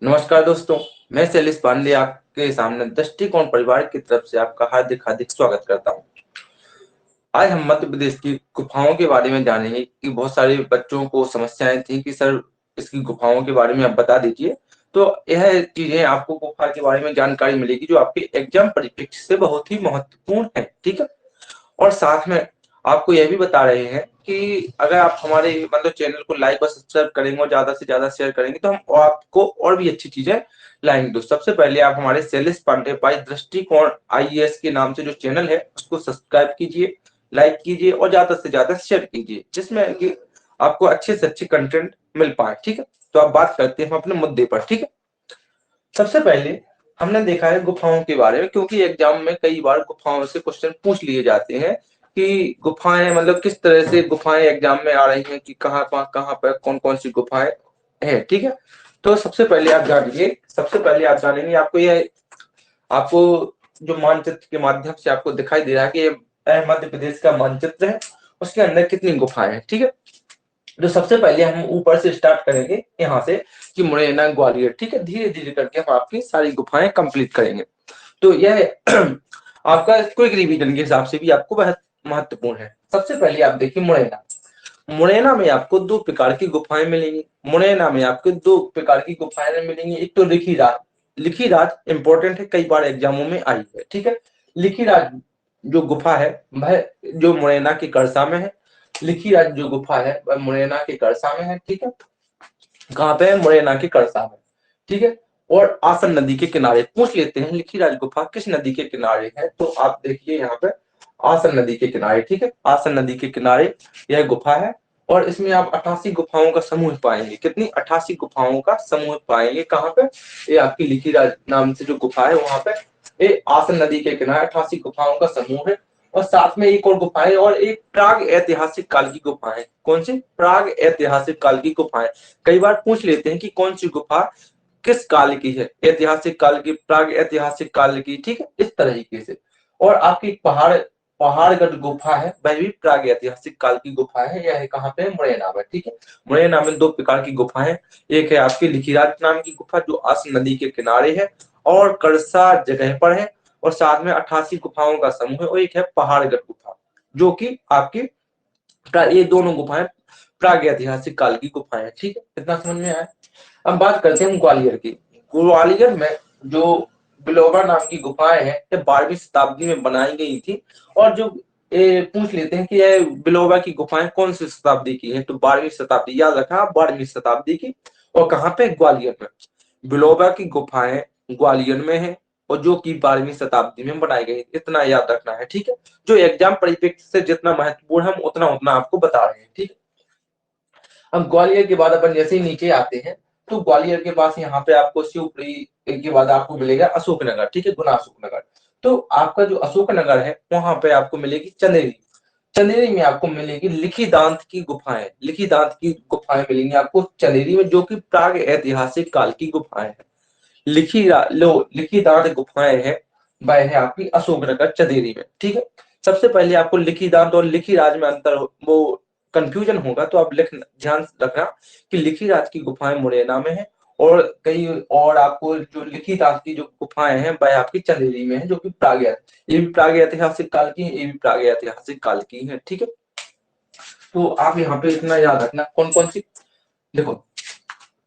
नमस्कार दोस्तों, मैं शैलेश पांडे आपके सामने दृष्टिकोण परिवार की तरफ से आपका हार्दिक हार्दिक स्वागत करता हूं। आज हम मध्य प्रदेश की गुफाओं के बारे में जानेंगे कि बहुत सारे बच्चों को समस्याएं थी कि सर इसकी गुफाओं के बारे में आप बता दीजिए। तो यह चीजें आपको गुफा के बारे में जानकारी मिलेगी जो आपके एग्जाम परिप्रेक्ष्य से बहुत ही महत्वपूर्ण है। ठीक है। और साथ में आपको यह भी बता रहे हैं कि अगर आप हमारे मतलब चैनल को लाइक और सब्सक्राइब करेंगे और ज्यादा से ज्यादा शेयर करेंगे तो हम आपको और भी अच्छी चीजें लाएंगे। तो सबसे पहले आप हमारे शैलेश पांडे पाई दृष्टिकोण आईएएस के नाम से जो चैनल है उसको सब्सक्राइब कीजिए, लाइक कीजिए और ज्यादा से ज्यादा शेयर कीजिए, जिसमें कि आपको अच्छे से अच्छे कंटेंट मिल पाए। ठीक है। तो आप बात करते हैं हम अपने मुद्दे पर। ठीक है। सबसे पहले हमने देखा है गुफाओं के बारे में, क्योंकि एग्जाम में कई बार गुफाओं से क्वेश्चन पूछ लिए जाते हैं कि गुफाएं मतलब किस तरह से गुफाएं एग्जाम में आ रही हैं कि कहाँ पर कौन कौन सी गुफाएं हैं। ठीक है। तो सबसे पहले आप जानेंगे आपको जो मानचित्र के माध्यम से आपको दिखाई दे रहा है कि ये मध्य प्रदेश का मानचित्र है, उसके अंदर कितनी गुफाएं हैं। ठीक है। तो सबसे पहले हम ऊपर से स्टार्ट करेंगे यहाँ से कि मुरैना ग्वालियर। ठीक है। धीरे धीरे करके हम आपकी सारी गुफाएं कंप्लीट करेंगे। तो यह आपका क्विक रिवीजन के हिसाब से भी आपको बहुत महत्वपूर्ण है। सबसे पहले आप देखिए मुरैना। मुरैना में आपको दो प्रकार की गुफाएं मिलेंगी। मुरैना में आपको दो प्रकार की गुफाएं मिलेंगी। एक तो लिखीराज। लिखीराज इंपॉर्टेंट है, कई बार एग्जामों में आई है। ठीक है। लिखीराज जो गुफा है वह जो मुरैना की करसा में है। लिखीराज जो गुफा है वह मुरैना की करसा में है। ठीक है। कहाँ पे है? मुरैना की करसा में। ठीक है। और आसन नदी के किनारे पूछ लेते हैं लिखीराज गुफा किस नदी के किनारे है, तो आप देखिए यहाँ पे आसन नदी के किनारे। ठीक है। आसन नदी के किनारे यह गुफा है और इसमें आप 88 गुफाओं का समूह पाएंगे। कितनी? 88 गुफाओं का समूह पाएंगे। कहाँ पे? ये आपकी लिखीराज नाम से जो गुफा है वहां पे ये आसन नदी के किनारे 88 गुफाओं का समूह है। और साथ में एक और गुफा है और एक प्राग ऐतिहासिक काल की गुफा है। कौन सी? प्राग ऐतिहासिक काल की गुफा है। कई बार पूछ लेते हैं कि कौन सी गुफा किस काल की है, ऐतिहासिक काल की, प्राग ऐतिहासिक काल की। ठीक है। इस तरीके से। और आपकी पहाड़गढ़ गुफा है, वह भी प्राग ऐतिहासिक काल की गुफा है। यह है कहाँ पे? मुरैना में। ठीक है। मुरैना में दो प्रकार की गुफाएं, एक है आपकी लिखीराज नाम की गुफा जो आस नदी के किनारे है और करसा जगह पर है, और साथ में 88 गुफाओं का समूह है। और एक है पहाड़गढ़ गुफा जो कि आपकी ये दोनों गुफाएं प्राग ऐतिहासिक काल की गुफाएं हैं। ठीक है। इतना समझ में आया। अब बात करते हैं ग्वालियर की। ग्वालियर में जो बिलोबा नाम की गुफाएं हैं ये 12वीं शताब्दी में बनाई गई थी। और जो पूछ लेते हैं कि ये बिलोबा की गुफाएं कौन सी शताब्दी की हैं, तो 12वीं शताब्दी। याद रखना, 12वीं शताब्दी की। और कहाँ पे? ग्वालियर में। बिलोबा की गुफाएं ग्वालियर में है और जो कि 12वीं शताब्दी में बनाई गई। इतना याद रखना है। ठीक है। जो एग्जाम परिप्रेक्ष्य से जितना महत्वपूर्ण है हम उतना उतना आपको बता रहे हैं। ठीक है। अब ग्वालियर के बाद अपन जैसे ही नीचे आते हैं तो ग्वालियर के पास यहाँ पे आपको शिवपुरी के बाद आपको मिलेगा अशोकनगर। ठीक है। गुना अशोकनगर। तो आपका जो अशोकनगर है वहां पे आपको मिलेगी चंदेरी। चंदेरी में आपको मिलेगी लिखिदांत की गुफाएं। लिखिदांत की गुफाएं मिलेंगी आपको चंदेरी में जो कि प्राग ऐतिहासिक काल की गुफाएं हैं। लिखिदांत गुफाएं हैं वह है आपकी अशोकनगर चंदेरी में। ठीक है। सबसे पहले आपको लिखिदांत और लिखिराज में अंतर वो कंफ्यूजन होगा तो आप ध्यान रखना कि लिखिराज की गुफाएं मुरैना में है और कई और आपको जो लिखिदांत की जो गुफाएं हैं वह आपकी चंदेरी में है जो कि ये भी प्राग ऐतिहासिक काल की है, ये भी प्राग ऐतिहासिक काल की है। ठीक है। तो आप यहाँ पे इतना याद रखना कौन कौन सी। देखो,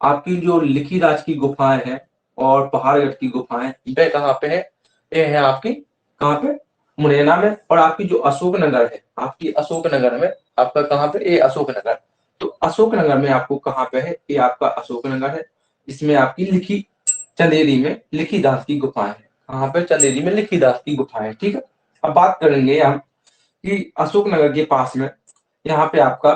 आपकी जो लिखिराज की गुफाएं हैं और पहाड़गढ़ की गुफाएं वे कहाँ पे है? ये है आपकी कहाँ पे? मुरैना में। और आपकी जो अशोकनगर है, आपकी अशोकनगर में, आपका कहाँ पे? ये अशोकनगर। तो अशोकनगर में आपको कहाँ पे है? ये आपका अशोकनगर है। इसमें आपकी लिखी चंदेरी में लिखिदास की गुफाएं है। कहाँ पे? चंदेरी में लिखिदास की गुफाएं। ठीक है। अब बात करेंगे हम कि अशोकनगर के पास में यहाँ पे आपका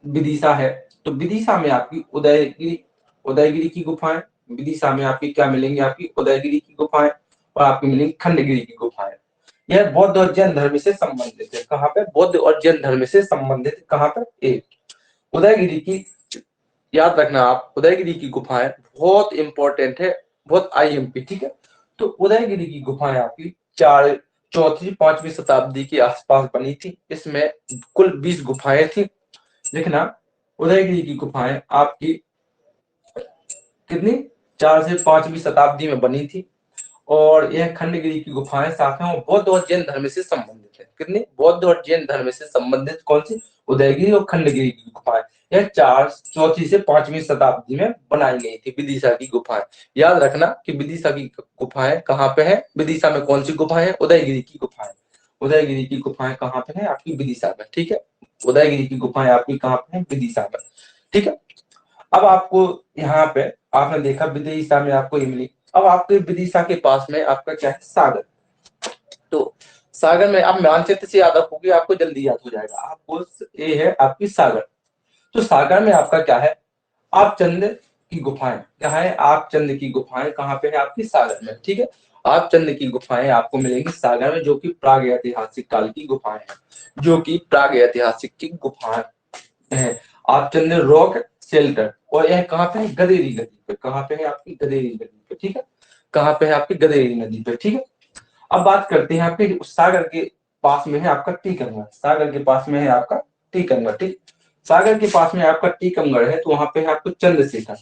विदिशा है। तो विदिशा में आपकी उदयगिरी उदयगिरी की गुफाएं। विदिशा में आपकी क्या मिलेंगी? आपकी उदयगिरी की गुफाएं और आपकी मिलेंगी खंडगिरी की गुफाएं। यह बौद्ध और जैन धर्म से संबंधित है। कहाँ पे? बौद्ध और जैन धर्म से संबंधित। कहाँ पे? एक उदयगिरी की। याद रखना आप, उदयगिरी की गुफाएं बहुत इंपॉर्टेंट है, बहुत आईएमपी। ठीक है। तो उदयगिरी की गुफाएं आपकी चौथी 5वीं शताब्दी के आसपास बनी थी। इसमें कुल 20 गुफाएं थी। देखना, उदयगिरी की गुफाएं आपकी कितनी? 4 से 5वीं शताब्दी में बनी थी और यह खंडगिरी की गुफाएं शाखाओं बौद्ध और जैन धर्म से संबंधित है। कितनी? बौद्ध और जैन धर्म से संबंधित कौन सी? उदयगिरी और खंडगिरी की गुफाएं। यह 4वीं से 5वीं शताब्दी में बनाई गई थी विदिशा की गुफाएं। याद रखना कि विदिशा की गुफाएं कहाँ पे है? विदिशा में कौन सी गुफाएं है? उदयगिरी की गुफाएं। उदयगिरी की गुफाएं कहाँ पे है? आपकी विदिशा में। ठीक है, उदयगिरी की गुफाएं आपकी कहाँ पे है? विदिशा में। ठीक है, अब आपको यहाँ पे आपने देखा विदिशा में आपको इमली, अब आपके विदिशा के पास में आपका क्या है? सागर। तो सागर में आप मानचित्र से याद रखोगे आपको जल्दी याद हो जाएगा। आपको ये है आपकी सागर। तो सागर में आपका क्या है? आपचंद की गुफाएं। क्या है? आपचंद की गुफाएं कहाँ पे है? आपकी सागर में। ठीक है, आपचंद की गुफाएं आपको मिलेंगी सागर में, जो कि प्राग ऐतिहासिक काल की गुफाएं हैं, जो कि प्राग ऐतिहासिक की गुफाएं है। आपचंद रॉक शेल्टर, और यह कहाँ पे है? गदेरी नदी पे। कहाँ पे है? आपकी गदेरी नदी पे। ठीक है, कहाँ पे है? आपकी गदेरी नदी पे। ठीक है, अब बात करते हैं आपके सागर के पास में है आपका टीकमगढ़। सागर के पास में है आपका टीकमगढ़। ठीक, सागर के पास में आपका टीकमगढ़ है, तो वहां पे है आपको चंद्रशेखर।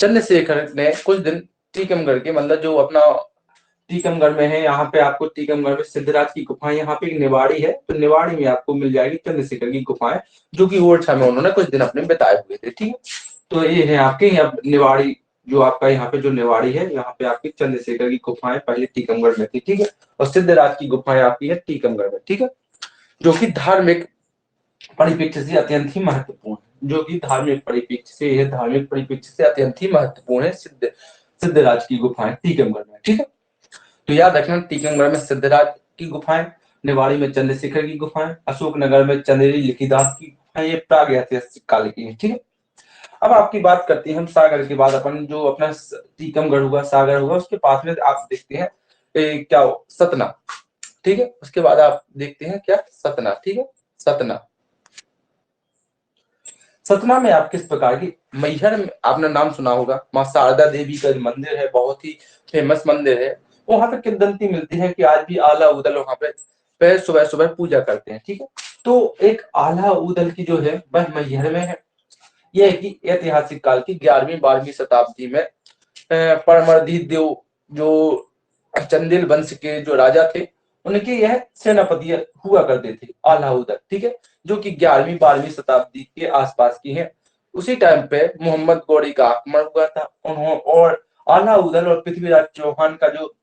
चंद्रशेखर ने कुछ दिन टीकमगढ़ के, मतलब जो अपना टीकमगढ़ में है, यहाँ पे आपको टीकमगढ़ में सिद्धराज की गुफाएं, यहाँ पे एक निवाड़ी है, तो निवाड़ी में आपको मिल जाएगी चंद्रशेखर की गुफाएं, जो कि ओरछा में उन्होंने कुछ दिन अपने बिताए हुए थे। ठीक है, तो ये है आपके यहाँ निवाड़ी, जो आपका यहाँ पे जो निवाड़ी है, यहाँ पे आपकी चंद्रशेखर की गुफाएं पहले टीकमगढ़ में थी। ठीक है, और सिद्धराज की गुफाएं आपकी है टीकमगढ़ में। ठीक है, जो कि धार्मिक परिप्रेक्ष्य से अत्यंत ही महत्वपूर्ण है, जो कि धार्मिक परिप्रेक्ष्य से, यह धार्मिक परिप्रेक्ष्य से अत्यंत ही महत्वपूर्ण है सिद्धराज की गुफाएं टीकमगढ़ में। ठीक है, तो याद रखना टीकमगढ़ में सिद्धराज की गुफाएं, निवाड़ी में चंद्रशेखर की गुफाएं, अशोकनगर में चंदेरी लिखिदास की गुफाएं, ये प्राग ऐतिहासिक काल की है। ठीक है, अब आपकी बात करते हैं हम सागर के बाद, अपन जो अपना टीकमगढ़ हुआ, सागर हुआ, उसके पास में आप देखते हैं क्या सतना। ठीक है, उसके बाद आप देखते हैं क्या? सतना। ठीक है, सतना। सतना में आप किस प्रकार की? मैहर में आपने नाम सुना होगा, माँ शारदा देवी का मंदिर है, बहुत ही फेमस मंदिर है। वहां पे किंवदंती मिलती है कि आज भी आला उदल वहां पे सुबह सुबह पूजा करते हैं। ठीक है, तो एक आला उदल की जो है वह मैहर में है। यह है कि ऐतिहासिक काल की 11वीं 12वीं शताब्दी में परमर्दी देव, जो चंदेल वंश के जो राजा थे, उनके यह सेनापति हुआ करते थे अलाउद्दीन। ठीक है, जो कि 11वीं 12वीं शताब्दी के आसपास की है। उसी टाइम पे मोहम्मद गौरी का आक्रमण हुआ था, उन्होंने और अलाउद्दीन और पृथ्वीराज चौहान का जो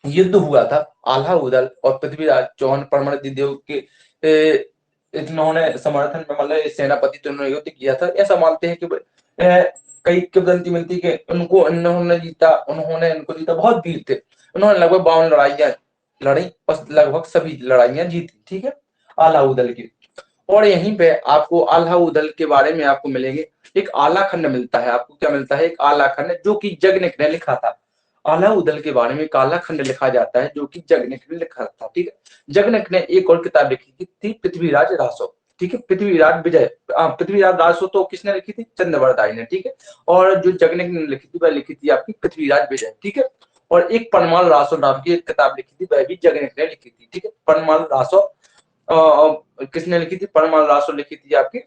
युद्ध हुआ था, अलाउद्दीन और पृथ्वीराज चौहान परमर्दी देव के इन्होंने समर्थन में, मतलब सेनापति तो उन्होंने युद्ध किया था। ऐसा मानते हैं कि कई किंवदंती मिलती कि उनको इन्होंने जीता, उन्होंने इनको जीता, बहुत वीर थे, उन्होंने लगभग 52 लड़ाइयां लड़ी और लगभग सभी लड़ाइयां जीती। ठीक है, अलाउद्दीन की। और यहीं पे आपको अलाउद्दीन के बारे में आपको मिलेंगे, एक आला खंड मिलता है। आपको क्या मिलता है? एक आला खंड, जो कि जगनिक ने लिखा था। अलाउद्दीन के बारे में एक आला खंड लिखा जाता है, जो कि जगनिक ने लिखा था। ठीक है, जगनिक ने एक और किताब लिखी थी पृथ्वीराज रासो। ठीक है, पृथ्वीराज विजय, पृथ्वीराज रासो तो किसने लिखी थी? चंद्रवरदाई ने। ठीक है, और जो जगनिक ने लिखी थी वह लिखी थी आपकी पृथ्वीराज विजय। ठीक है, और एक परमाल रासो नाम की एक किताब लिखी थी, वह भी जगनिक ने लिखी थी। ठीक है, परमाल रासो किसने लिखी थी? परमाल रासो लिखी थी आपकी,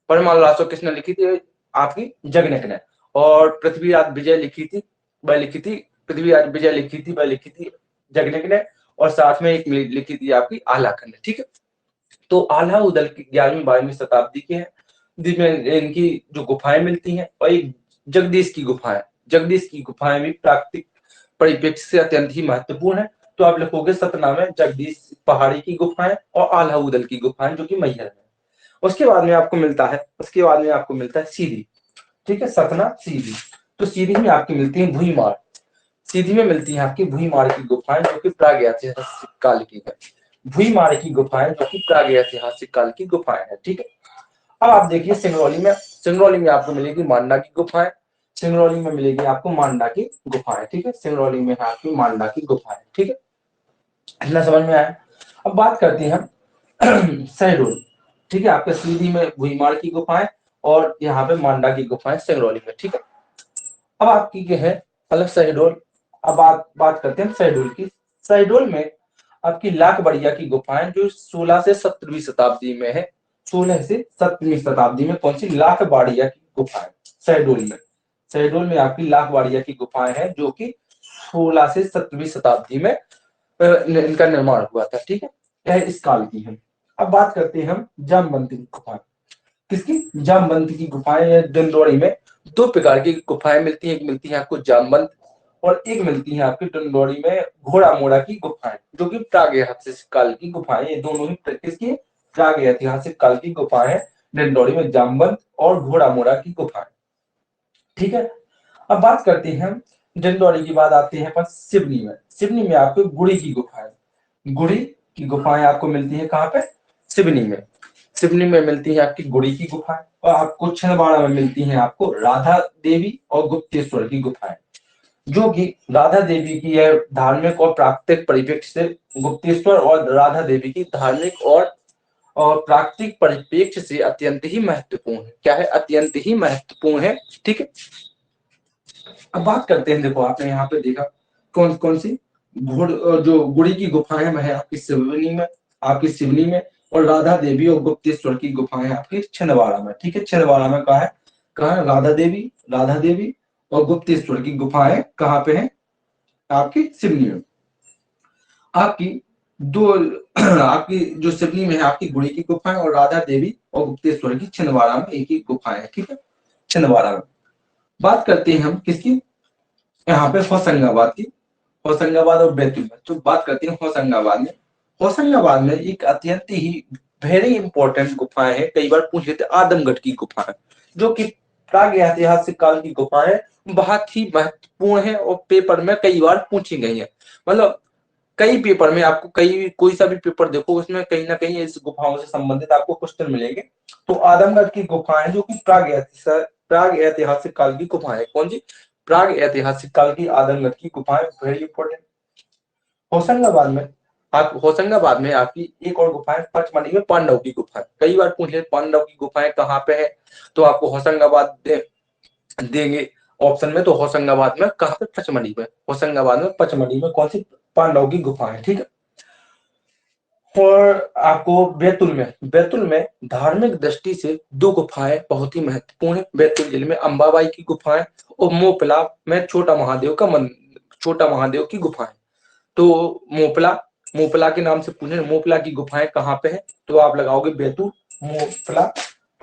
परमाल रासो किसने लिखी थी? आपकी जगनिक ने। और पृथ्वीराज विजय लिखी थी, वह लिखी थी, पृथ्वीराज विजय लिखी थी, वह लिखी थी जगनिक ने। और साथ में एक लिखी थी आपकी आलाखंड। ठीक है, तो अलाउद्दीन की 11वीं 12वीं शताब्दी के हैं, जिसमें इनकी जो गुफाएं मिलती हैं। और एक जगदीश की गुफाएं, जगदीश की गुफाएं भी प्राकृतिक परिप्रेक्ष्य से अत्यंत ही महत्वपूर्ण है। तो आप लिखोगे सतना में जगदीश पहाड़ी की गुफाएं और अलाउद्दीन की गुफाएं, जो कि मैहर में। उसके बाद में आपको मिलता है, उसके बाद में आपको मिलता है सीधी। ठीक है, सतना सीधी। तो सीधी में आपकी मिलती है भुईमार। सीधी में मिलती है आपकी भुईमार की गुफाएं, जो कि प्राग ऐतिहासिक काल की है। भुईमार की गुफाएं जो कि प्राग ऐतिहासिक काल की गुफाएं हैं। ठीक है, अब आप देखिए सिंगरौली में, सिंगरौली में आपको मिलेगी मांडा की गुफाएं। सिंगरौली में मिलेगी आपको मांडा की गुफाएं। ठीक है, सिंगरौली में है आपकी मांडा की गुफाएं। ठीक है, इतना समझ में आया। अब बात करते हैं हम शहडोल। ठीक है, आपके सीधी में भुईमार की गुफाएं और यहाँ पे मांडा की गुफाएं सिंगरौली में। ठीक है, अब आपकी क्या है अलग शहडोल। अब बात करते हैं शहडोल की। शहडोल में आपकी लाख बढ़िया की गुफाएं, जो 16 से 17वीं शताब्दी में है। 16 से 17वीं शताब्दी में कौन सी? लाख बढ़िया की गुफाएं शहडोल में। शहडोल में आपकी लाखवाड़िया की गुफाएं हैं, जो कि 16 से 17वीं शताब्दी में इनका निर्माण हुआ था। ठीक है, यह इस काल की है। अब बात करते हैं हम जामवंत की गुफाएं। किसकी? जामवंत की गुफाएं। डिंडोरी में दो प्रकार की गुफाएं मिलती हैं, एक मिलती है आपको जामवंत और एक मिलती है आपकी डिंडोरी में घोड़ा मोड़ा की गुफाएं, जो कि प्रागैतिहासिक काल की गुफाएं। ये दोनों ही किसकी? प्रागैतिहासिक काल की गुफाएं हैं, डिंडोरी में जामवंत और घोड़ा मोड़ा की गुफाएं। ठीक है, अब बात करते हैं हम डिंडोरी की बात आते हैं अपन सिवनी में। सिवनी में आपको गुड़ी की गुफाएं, गुड़ी की गुफाएं आपको मिलती है कहाँ पे? सिवनी में। सिवनी में मिलती है आपकी गुड़ी की गुफाएं और आपको छिंदवाड़ा में मिलती है आपको राधा देवी और गुप्तेश्वर की गुफाएं, जो कि राधा देवी की है धार्मिक और प्राकृतिक परिप्रेक्ष्य से, गुप्तेश्वर और राधा देवी की धार्मिक और प्राकृतिक परिप्रेक्ष्य से अत्यंत ही महत्वपूर्ण है। क्या है? अत्यंत ही महत्वपूर्ण है। ठीक है, अब बात करते हैं, देखो आपने यहाँ पे देखा कौन कौन सी घोड़ जो गुड़ी की गुफाएं है आपकी सिवनी में, आपकी सिवनी में, और राधा देवी और गुप्तेश्वर की गुफाएं आपकी छिंदवाड़ा में। ठीक है, छिंदवाड़ा में कहा है? कहा है? राधा देवी और गुप्तेश्वर की गुफाएं कहाँ पे है? आपकी सिवनी में। आपकी दो आपकी जो सिवनी में है आपकी गुड़ी की गुफाएं और राधा देवी और गुप्तेश्वर की छिंदवाड़ा में एक ही गुफाएं है। ठीक है, छिंदवाड़ा में। बात करते हैं हम किसकी? यहाँ पे होशंगाबाद की। होशंगाबाद और बैतूल में तो बात करते हैं होशंगाबाद में। होशंगाबाद में एक अत्यंत ही वेरी इंपॉर्टेंट गुफाएं है, कई बार पूछ लेते आदमगढ़ की गुफाएं, जो कि प्रागैतिहासिक काल की गुफाएं, बहुत ही महत्वपूर्ण है और पेपर में कई बार पूछी गई है। मतलब कई पेपर में आपको कई कोई सा भी पेपर देखो उसमें कहीं ना कहीं इस गुफाओं से संबंधित आपको क्वेश्चन मिलेंगे। तो आदमगढ़ की गुफाएं जो कि प्राग ऐतिहासिक काल की गुफाएं, कौन सी? प्राग ऐतिहासिक काल की आदमगढ़ की गुफाएं वेरी इंपॉर्टेंट। होशंगाबाद में आपकी एक और गुफा है पचमढ़ी में, पांडव की गुफा। कई बार पूछे पांडव की गुफाएं कहाँ पे है, तो आपको होशंगाबाद देंगे ऑप्शन में। तो होशंगाबाद में कहाँ पे? पचमढ़ी में। होशंगाबाद में पचमढ़ी में कौन सी? पांडव की गुफा है। ठीक है, और आपको बैतूल में धार्मिक दृष्टि से दो गुफाएं बहुत ही महत्वपूर्ण है। बैतूल जिले में अंबाबाई की गुफाएं और मोपला में छोटा महादेव की गुफाएं। तो मोपला मोपला के नाम से पूछे, मोपला की गुफाएं कहाँ पे है? तो आप लगाओगे बैतूल, मोपला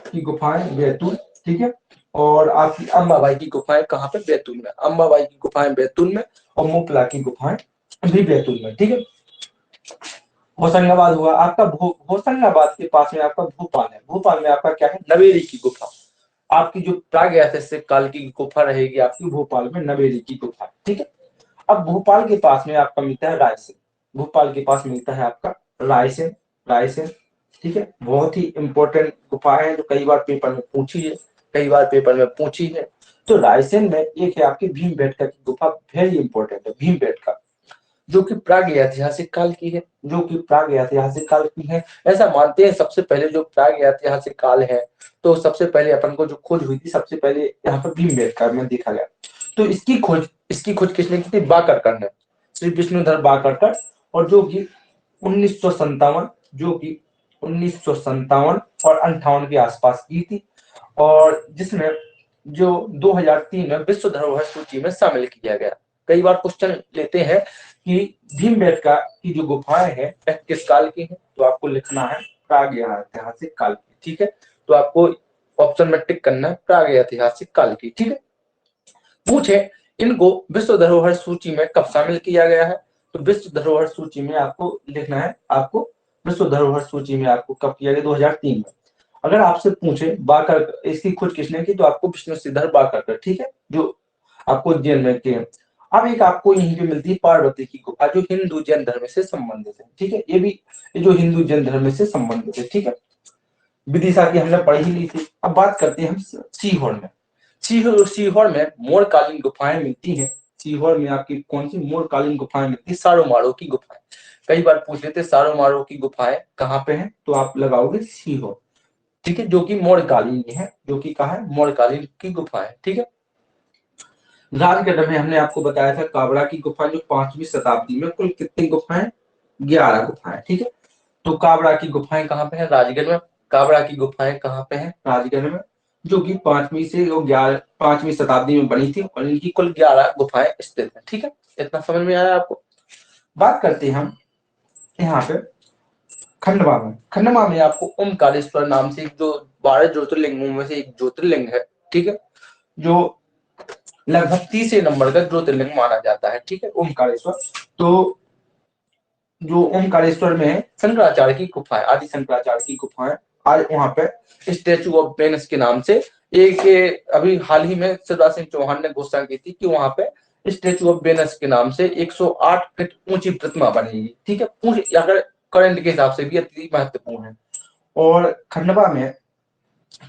की गुफाएं बैतूल। ठीक है, और आपकी अंबाबाई की गुफाएं कहाँ पे? बैतूल में। अंबाबाई की गुफाएं बैतूल में और मोपला की गुफाएं भी बैतूल में। ठीक है, होशंगाबाद हुआ आपका। होशंगाबाद के पास में आपका भोपाल है। भोपाल में आपका क्या है? नवेरी की गुफा। आपकी जो प्रागैतिहासिक काल की गुफा रहेगी आपकी भोपाल में, नवेरी की गुफा। ठीक है, अब भोपाल के पास में आपका मिलता है रायसेन। भोपाल के पास मिलता है आपका रायसेन। रायसेन, ठीक है, बहुत ही इंपॉर्टेंट गुफा है जो कई बार पेपर में पूछी है, कई बार पेपर में पूछी है। तो रायसेन में एक है आपकी भीमबेटका की गुफा, वेरी इंपॉर्टेंट है भीमबेटका, जो कि प्राग ऐतिहासिक काल की है, जो कि प्राग ऐतिहासिक काल की है। ऐसा मानते हैं सबसे पहले जो प्राग ऐतिहासिक काल है, तो सबसे पहले अपन को जो खोज हुई थी सबसे पहले यहाँ पर भीमबेटका में देखा गया। तो इसकी खोज किसने की थी? बाकरकर ने, श्री विष्णुधर बाकरकर। और जो कि 1957 जो कि 1957 और 58 के आसपास की थी, और जिसमें जो 2003 में विश्व धरोहर सूची में शामिल किया गया। कई बार क्वेश्चन लेते हैं कि भीमबेटका की जो गुफाएं हैं वह किस काल की है, तो आपको लिखना है प्राग ऐतिहासिक काल की। ठीक है, तो आपको ऑप्शन में टिक करना है प्राग ऐतिहासिक काल की। ठीक है, पूछे इनको विश्व धरोहर सूची में कब शामिल किया गया है, तो विश्व धरोहर सूची में आपको लिखना है, आपको विश्व धरोहर सूची में आपको कब किया गया? 2003 में। अगर आपसे पूछे बाकर इसकी खोज किसने की, तो आपको विष्णुसिद्धर बाकरकर। ठीक है, जो आपको उज्जैन में के। अब एक आपको यहीं पे मिलती है पार्वती की गुफा, जो हिंदू जैन धर्म से संबंधित है। ठीक है, ये जो हिंदू जैन धर्म से संबंधित है। ठीक है, विदिशा की हमने पढ़ी ही ली थी। अब बात करते हैं हम सीहोर में। सीहोर में मोरकालीन गुफाएं मिलती हैं। सीहोर में आपकी कौन सी मोरकालीन गुफाएं मिलती है? सारो मारो की गुफाएं। कई बार पूछ लेते सारो मारो की गुफाएं कहाँ पे हैं, तो आप लगाओगे सीहोर। ठीक है, जो कि मोरकालीन है, जो कि कहा है? मोरकालीन की गुफा है। ठीक है, राजगढ़ में हमने आपको बताया था काबरा की गुफा, जो 5वीं शताब्दी में। कुल कितनी गुफाएं? 11 गुफाएं। ठीक है, तो काबरा की गुफाएं कहाँ पे है? राजगढ़ में। काबरा की गुफाएं कहाँ पे है? राजगढ़ में। जो कि 5वीं शताब्दी में बनी थी और इनकी कुल 11 गुफाएं स्थित हैं। ठीक है, इतना समझ में आया आपको। बात करते हैं हम यहाँ पे खंडवा में। खंडवा में आपको ओमकारेश्वर नाम से एक जो 12 ज्योतिर्लिंगों में से एक ज्योतिर्लिंग है, ठीक है, जो लगभग 30 नंबर का ज्योतिर्लिंग माना जाता है। ठीक है, ओमकारेश्वर। तो जो ओमकारेश्वर में है शंकराचार्य की गुफा है, आदि शंकराचार्य की गुफा है। आज वहां पे स्टेचू ऑफ वेनिस के नाम से एक अभी हाल ही में शिवराज सिंह चौहान ने घोषणा की थी कि वहां पे स्टेचू ऑफ वेनिस के नाम से 108 फीट ऊंची प्रतिमा बनेगी। ठीक है, अगर करंट के हिसाब से भी अति महत्वपूर्ण है। और खंडवा में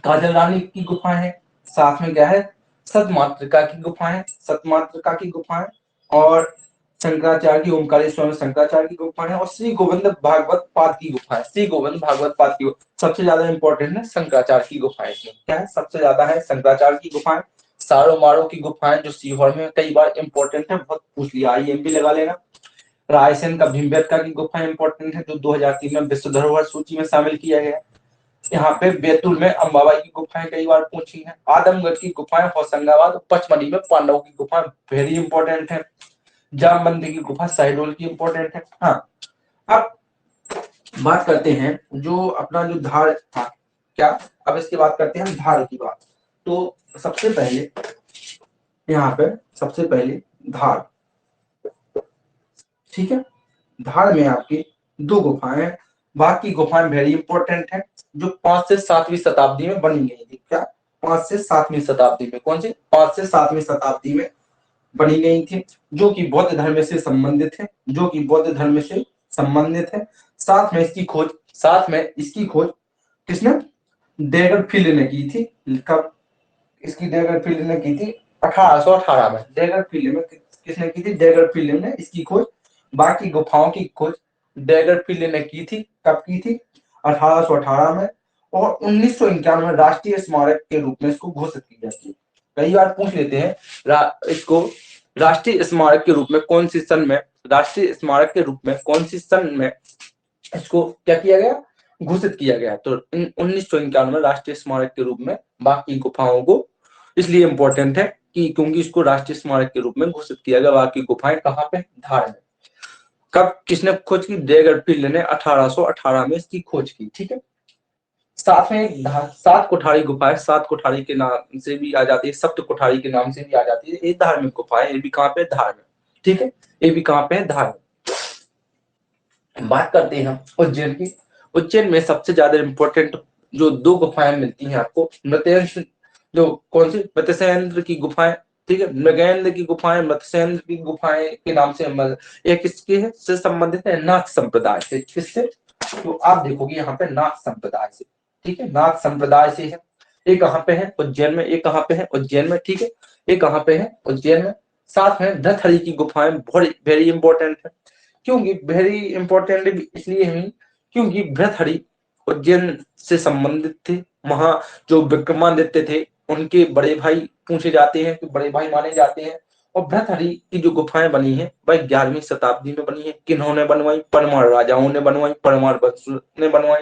काजल रानी की गुफा है, साथ में क्या है, सतमातृका की गुफा है, सतमातृका की गुफा है, और शंकराचार्य की ओमकारेश्वर में शंकराचार्य की गुफा है, और श्री गोविंद भागवत पाद की गुफा है। श्री गोविंद भागवत पाद की सबसे ज्यादा इंपॉर्टेंट है शंकराचार्य की गुफा है। इसमें क्या है, सबसे ज्यादा है शंकराचार्य की गुफाएं। सारो मारो की गुफाएं जो सीहोर में कई बार इंपॉर्टेंट है, बहुत पूछ लिया, IM भी लगा लेना। रायसेन का भीमबेटका की गुफा इंपॉर्टेंट है, जो 2003 में विश्व धरोहर सूची में शामिल किया गया। यहाँ पे बैतूल में अंबाबाई की गुफाएं कई बार पूछी हैं। आदमगढ़ की गुफाएं, होशंगाबाद, पचमढ़ी में पांडवों की गुफाएं वेरी इंपॉर्टेंट है। जामबंदी की गुफा शहडोल की इंपॉर्टेंट है। हाँ, अब बात करते हैं जो अपना जो धार था, क्या, अब इसकी बात करते हैं हम धार की बात। तो सबसे पहले यहाँ पे सबसे पहले धार, ठीक है, धार में आपकी 2 गुफाएं, बाकी गुफाएं वेरी इंपॉर्टेंट है, जो 5 से 7वीं शताब्दी में बनी गई थी। क्या, 5 से 7वीं शताब्दी में, कौन सी, 5 से 7वीं शताब्दी में बनी गई थी, जो कि बौद्ध धर्म से संबंधित है, जो कि बौद्ध धर्म से संबंधित है। साथ में इसकी खोज किसने, डेगरफील्ड ने की थी। कब इसकी डेगरफील्ड ने की थी, 1818 में। डेगरफील्ड में किसने की थी, डेगरफील्ड ने इसकी खोज, बाकी गुफाओं की खोज डेगरफील्ड ने की थी। कब की थी, 1818 में। और 1991 में राष्ट्रीय स्मारक के रूप में इसको घोषित की जाती है। कई बार पूछ लेते हैं इसको राष्ट्रीय स्मारक के रूप में कौन सी सन में, राष्ट्रीय स्मारक के रूप में कौन सी सन में इसको क्या किया गया, घोषित किया गया। तो 1991 में राष्ट्रीय स्मारक के रूप में बाकी गुफाओं को इसलिए इंपॉर्टेंट है कि क्योंकि इसको राष्ट्रीय स्मारक के रूप में घोषित किया गया। बाकी गुफाएं कहाँ पे, धार में। कब किसने खोज की, डेगरफील्ड ने 1818 में इसकी खोज की। ठीक है, साथ में एक 7 कोठारी गुफा है, 7 कोठारी के नाम से भी आ जाती है, सप्त कोठारी के नाम से भी आ जाती है। ये धार्मिक गुफा है, ये भी कहाँ पे, धार में। ठीक है, ये भी कहाँ पे है, धार में। बात करते हैं हम उज्जैन की। उज्जैन में सबसे ज्यादा इंपॉर्टेंट जो 2 गुफाएं मिलती हैं आपको, मृत्येंद्र, जो कौन सी, मत्स्येंद्र की गुफाएं, ठीक है, मृगेंद्र की गुफाएं, मत्स्येंद्र की गुफाएं के नाम से एक किसकी है, से संबंधित है, नाथ संप्रदाय से। किससे, तो आप देखोगे यहाँ पे नाथ संप्रदाय से। ठीक है, नाथ संप्रदाय से है। ये कहाँ पे है, उज्जैन में। ये कहाँ पे है, उज्जैन में। ठीक है, ये कहाँ पे है, उज्जैन में। साथ में धतहरी की गुफाएं वेरी इंपॉर्टेंट है। क्योंकि वेरी इंपॉर्टेंट इसलिए हुई क्योंकि भृतहरि उज्जैन से संबंधित थे। वहां जो विक्रमादित्य थे उनके बड़े भाई पूछे जाते हैं, कि बड़े भाई माने जाते हैं। और भृतहरि की जो गुफाएं बनी है वह 11वीं शताब्दी में बनी है। किन्होंने बनवाई, परमार राजाओं ने बनवाई, परमार वंश ने बनवाई।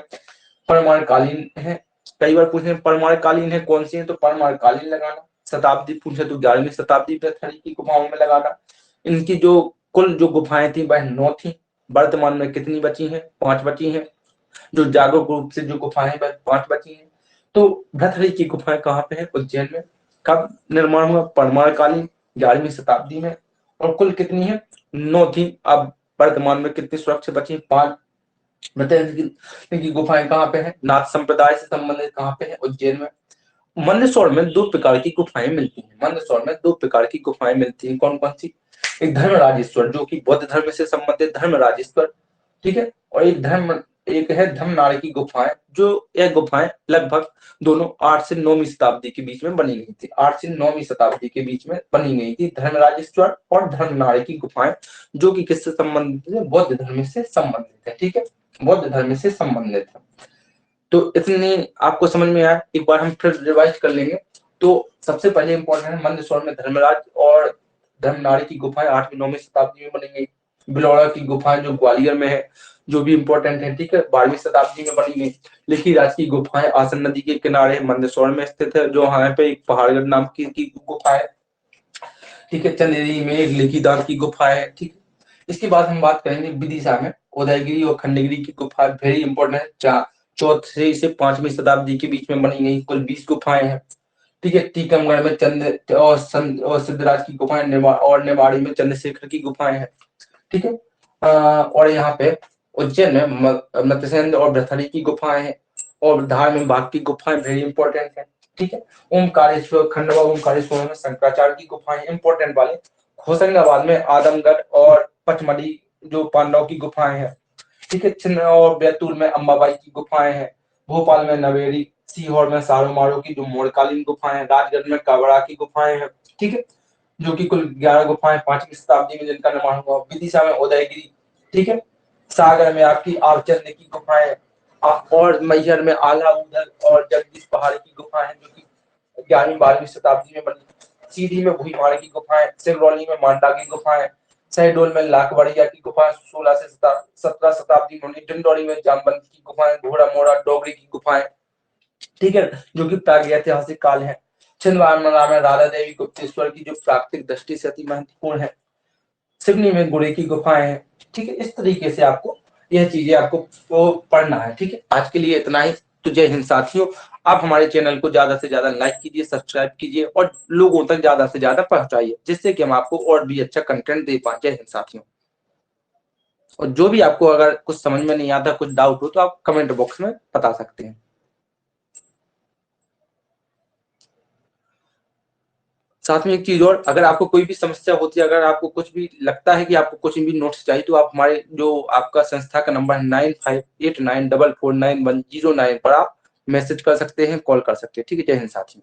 परमार कालीन है, कई बार पूछे परमार कालीन है कौन सी है, तो परमार कालीन लगाना। शताब्दी पूछे तो 11वीं शताब्दी भृतहरि की गुफाओं में लगाना। इनकी जो कुल जो गुफाएं थी वह 9 थी। वर्तमान में कितनी बची हैं, 5 बची हैं। जो जागरूक रूप से जो गुफाएं वह 5 बची हैं। तो भृतहरि की गुफाएं कहाँ पे है, उज्जैन में। कब निर्माण हुआ, परमार कालीन, 11वीं शताब्दी में। और कुल कितनी है, 9 थी। अब वर्तमान में कितनी सुरक्षित बची, 5। इनकी गुफाएं कहाँ पे है, नाथ संप्रदाय से संबंधित कहाँ पे है, उज्जैन में। मंदसौर में 2 प्रकार की गुफाएं मिलती हैं। मंदसौर में 2 प्रकार की गुफाएं मिलती हैं, कौन कौन सी, एक धर्मराजेश्वर जो कि बौद्ध धर्म से संबंधित धर्मराजेश्वर, ठीक है, और एक है धम्मनाड़ की गुफाएं। जो यह गुफाएं लगभग दोनों 8 से 9वीं शताब्दी के बीच में बनी गई थी। 8 से 9वीं शताब्दी के बीच में बनी गई थी धर्मराजेश्वर और धम्मनाड़ की गुफाएं, जो कि किससे संबंधित है, बौद्ध धर्म से संबंधित है। ठीक है, बौद्ध धर्म से संबंधित है। तो इतनी आपको समझ में आया, एक बार हम फिर रिवाइज कर लेंगे। तो सबसे पहले इंपॉर्टेंट है मंदसौर में धर्मराज और धर्मनाड़ी की गुफाएं 8वीं 9वीं शताब्दी में बनी गई। बिलौड़ा की गुफाएं जो ग्वालियर में है, जो भी इंपॉर्टेंट है, ठीक है, 12वीं शताब्दी में बनी गई। लिखी राज की गुफाएं आसन नदी के किनारे मंदसौर में स्थित है, जो यहाँ पे एक पहाड़गढ़ नाम की गुफा है, ठीक है। चंदेरी में एक लिखीदार की गुफा है, ठीक है। इसके बाद हम बात करेंगे विदिशा में उदयगिरी और खंडगिरी की गुफा, वेरी इंपॉर्टेंट है, चौथी से 5वीं शताब्दी के बीच में बनी गई, कुल 20 गुफाएं हैं, ठीक है। टीकमगढ़ में चंद और सिद्धराज की गुफाएं और निवाड़ी में चंद्रशेखर की गुफाएं हैं, ठीक है। और यहाँ पे उज्जैन में मत्स्येंद्र और भृतहरि की गुफाएं हैं, और धार में बाघ की गुफाएं वेरी इंपॉर्टेंट है, ठीक है। ओमकारेश्वर खंडवा ओमकारेश्वर में शंकराचार्य की गुफाएं इंपॉर्टेंट वाले। होशंगाबाद में आदमगढ़ और पचमढ़ी जो पांडव की गुफाएं हैं, ठीक है। छिन्न और बैतूल में अंबाबाई की गुफाएं हैं। भोपाल में नवेरी, सीहोर में सारोमारो की जो मोड़कालीन गुफाएं हैं, राजगढ़ में कावड़ा की गुफाएं हैं, ठीक है, जो कि कुल 11 गुफाएं 5वीं शताब्दी में जिनका निर्माण हुआ। विदिशा में उदयगिरी, ठीक है। सागर में आपकी आवचंद की गुफाएं, और मैहर में आला उदल और जगदीश पहाड़ी की गुफाएं जो कि 11वीं-12वीं शताब्दी में बनी। सीधी में भूईमार की गुफाएं, सिंगरौली में मांडा की गुफाएं, शहडोल में लाखबड़िया की गुफा 16 से 17 शताब्दी में, डिंडोरी में जामबंद की गुफाएं, घोड़ा मोड़ा डोगरी की गुफाएं, ठीक है, जो कि प्रागैतिहासिक काल है। छिंदवाड़ा में राधा देवी गुप्तेश्वर की जो प्राकृतिक दृष्टि से अति महत्वपूर्ण है। सिवनी में गुड़े की गुफाएं हैं, ठीक है। इस तरीके से आपको यह चीजें आपको पढ़ना है, ठीक है। आज के लिए इतना ही। तो जय हिंद साथियों, आप हमारे चैनल को ज्यादा से ज्यादा लाइक कीजिए, सब्सक्राइब कीजिए और लोगों तक ज्यादा से ज्यादा पहुंचाइए, जिससे कि हम आपको और भी अच्छा कंटेंट दे पाए। जय हिंद साथियों। और जो भी आपको अगर कुछ समझ में नहीं आता, कुछ डाउट हो, तो आप कमेंट बॉक्स में बता सकते हैं। साथ में एक चीज और, अगर आपको कोई भी समस्या होती है, अगर आपको कुछ भी लगता है कि आपको कुछ भी नोट्स चाहिए, तो आप हमारे जो आपका संस्था का नंबर है 9589449109 पर आप मैसेज कर सकते हैं, कॉल कर सकते हैं, ठीक है। जय हिंद साथियों।